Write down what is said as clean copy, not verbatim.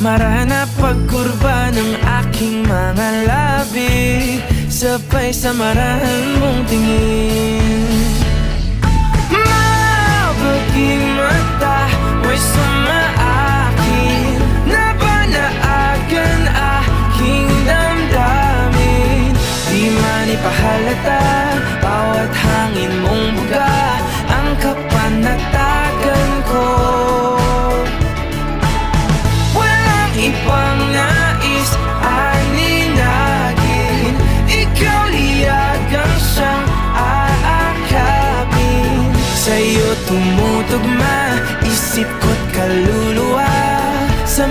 Marana pagkurba ng aking mga labi, sabay sa marahan mong tingin. Mabaging mata, mo'y sumaakin, nabanaagan aking damdamin. Di man ipahalata, bawat hangin mong buga ang kapanatagan ko. Walang ibang nais aninagin, ikaw liyagang siyang aakapin. Sa'yo tumutugma isip ko't kaluluwa, sa